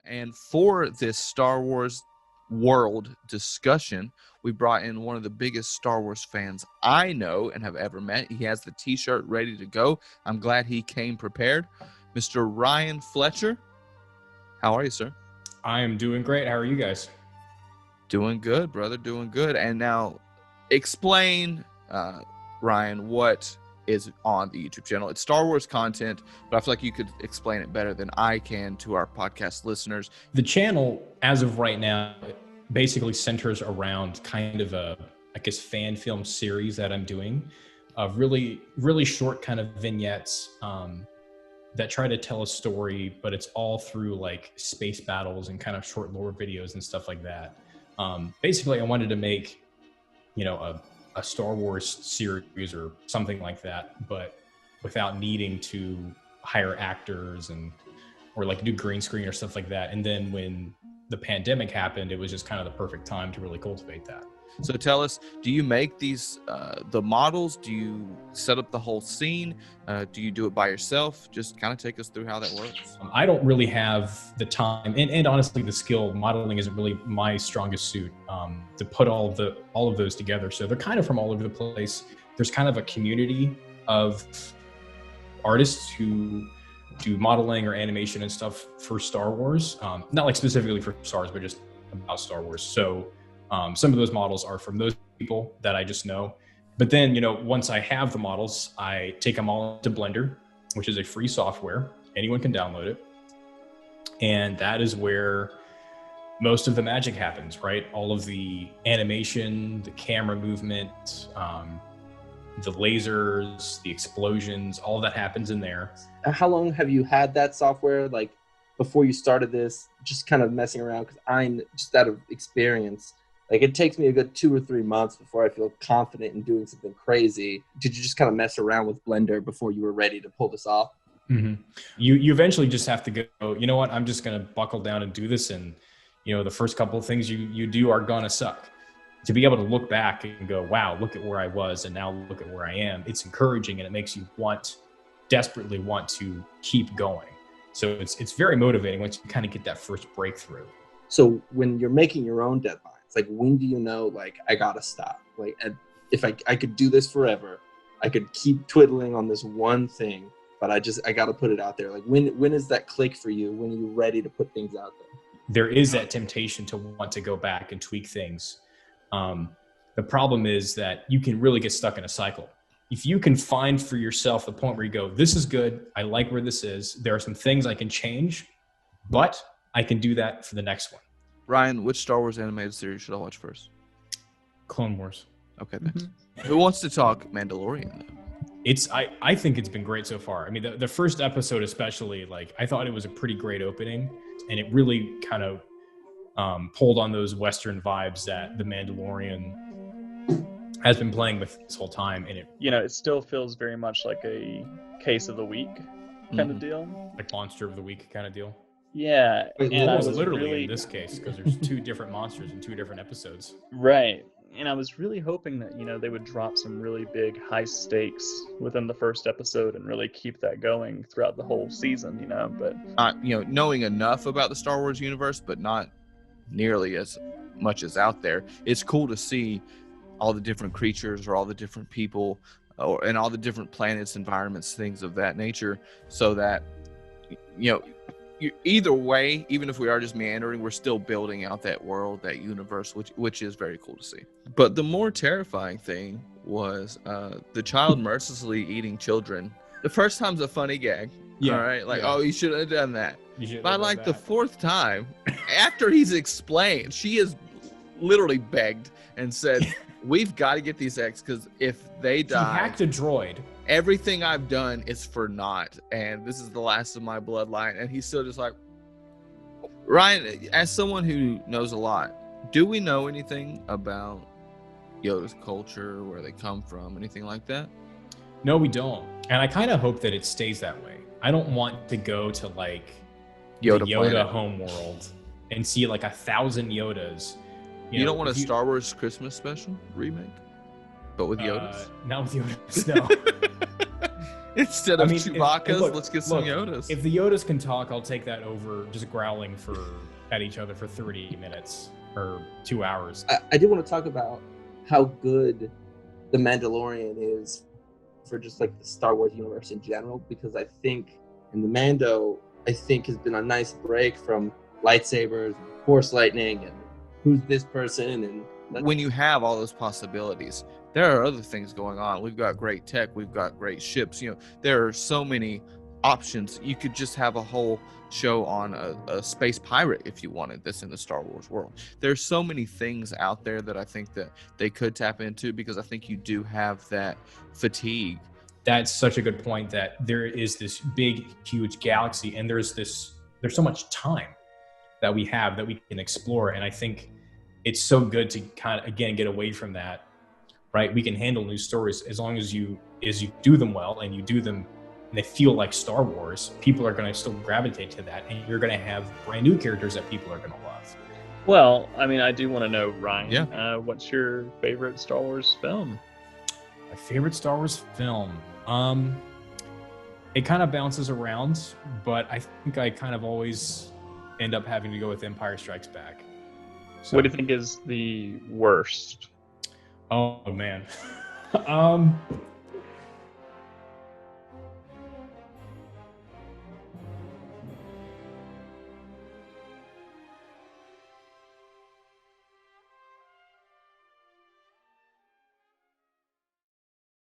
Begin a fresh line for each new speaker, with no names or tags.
And for this Star Wars world discussion, we brought in one of the biggest Star Wars fans I know and have ever met. He has the t-shirt ready to go. I'm glad he came prepared. Mr. Ryan Fletcher. How are you, sir?
I am doing great. How are you guys?
Doing good, brother. Doing good. And now explain, Ryan, what is on the YouTube channel. It's Star Wars content, but I feel like you could explain it better than I can to our podcast listeners.
The channel, as of right now, basically centers around kind of a, I guess, fan film series that I'm doing of really, really short kind of vignettes that try to tell a story, but it's all through like space battles and kind of short lore videos and stuff like that. Basically, I wanted to make, a Star Wars series or something like that, but without needing to hire actors or like do green screen or stuff like that. And then when the pandemic happened, it was just kind of the perfect time to really cultivate that.
So tell us, do you make these, the models? Do you set up the whole scene? Do you do it by yourself? Just kind of take us through how that works.
I don't really have the time and honestly, the skill. Modeling isn't really my strongest suit to put all of those together. So they're kind of from all over the place. There's kind of a community of artists who do modeling or animation and stuff for Star Wars. Not like specifically for Star Wars, but just about Star Wars. So some of those models are from those people that I just know. But then, once I have the models, I take them all into Blender, which is a free software. Anyone can download it. And that is where most of the magic happens, right? All of the animation, the camera movement, the lasers, the explosions, all of that happens in there.
How long have you had that software? Like before you started this, just kind of messing around? Because I'm just out of experience. Like it takes me a good 2 or 3 months before I feel confident in doing something crazy. Did you just kind of mess around with Blender before you were ready to pull this off?
Mm-hmm. You eventually just have to go, you know what, I'm just going to buckle down and do this. And, the first couple of things you do are going to suck. To be able to look back and go, wow, look at where I was and now look at where I am. It's encouraging and it makes you desperately want to keep going. So it's very motivating once you kind of get that first breakthrough.
So when you're making your own deadlines, like when do you know, like, I gotta stop? Like, if I could do this forever, I could keep twiddling on this one thing, but I gotta put it out there. Like when is that click for you? When are you ready to put things out there?
There is that temptation to want to go back and tweak things. The problem is that you can really get stuck in a cycle. If you can find for yourself the point where you go, this is good, I like where this is, there are some things I can change, but I can do that for the next one.
Ryan, which Star Wars animated series should I watch first?
Clone Wars.
Okay, thanks. Mm-hmm. Who wants to talk Mandalorian, though?
I think it's been great so far. I mean, the first episode especially, like, I thought it was a pretty great opening, and it really kind of pulled on those Western vibes that the Mandalorian has been playing with this whole time. And
it still feels very much like a case of the week kind of deal.
Like monster of the week kind of deal.
Yeah.
And I was literally in this case, because there's 2 different monsters in 2 different episodes.
Right. And I was really hoping that, they would drop some really big high stakes within the first episode and really keep that going throughout the whole season, but
knowing enough about the Star Wars universe, but not nearly as much as out there. It's cool to see all the different creatures or all the different people and all the different planets, environments, things of that nature, so that, either way, even if we are just meandering, we're still building out that world, that universe, which is very cool to see. But the more terrifying thing was the child mercilessly eating children. The first time's a funny gag. Yeah. All right. Like, oh, you should have done that. By like the 4th time, after he's explained, she has literally begged and said, we've got to get these eggs because if they die,
he hacked a droid.
Everything I've done is for naught, and this is the last of my bloodline. And he's still just like, Ryan, as someone who knows a lot, do we know anything about Yoda's culture, where they come from, anything like that?
No, we don't. And I kind of hope that it stays that way. I don't want to go to like Yoda homeworld and see like 1,000 Yodas.
You don't want a Star Wars Christmas special remake, but with Yodas?
Not with Yodas, no.
Instead of Chewbacca's,
look,
let's get some Yodas.
If the Yodas can talk, I'll take that over just growling at each other for 30 minutes or 2 hours.
I do want to talk about how good the Mandalorian is for just like the Star Wars universe in general, because I think in the Mando, I think has been a nice break from lightsabers, and force lightning, and who's this person, and
when you have all those possibilities, there are other things going on. We've got great tech, we've got great ships. There are so many options. You could just have a whole show on a space pirate if you wanted this in the Star Wars world. There's so many things out there that I think that they could tap into, because I think you do have that fatigue.
That's such a good point, that there is this big, huge galaxy, and there's so much time that we have that we can explore. And I think it's so good to kind of, again, get away from that, right? We can handle new stories as long as you do them well, and you do them and they feel like Star Wars. People are going to still gravitate to that, and you're going to have brand new characters that people are going to love.
Well, I mean, I do want to know, Ryan, what's your favorite Star Wars film?
My favorite Star Wars film? It kind of bounces around, but I think I kind of always end up having to go with Empire Strikes Back. So,
what do you think is the worst?
Oh man.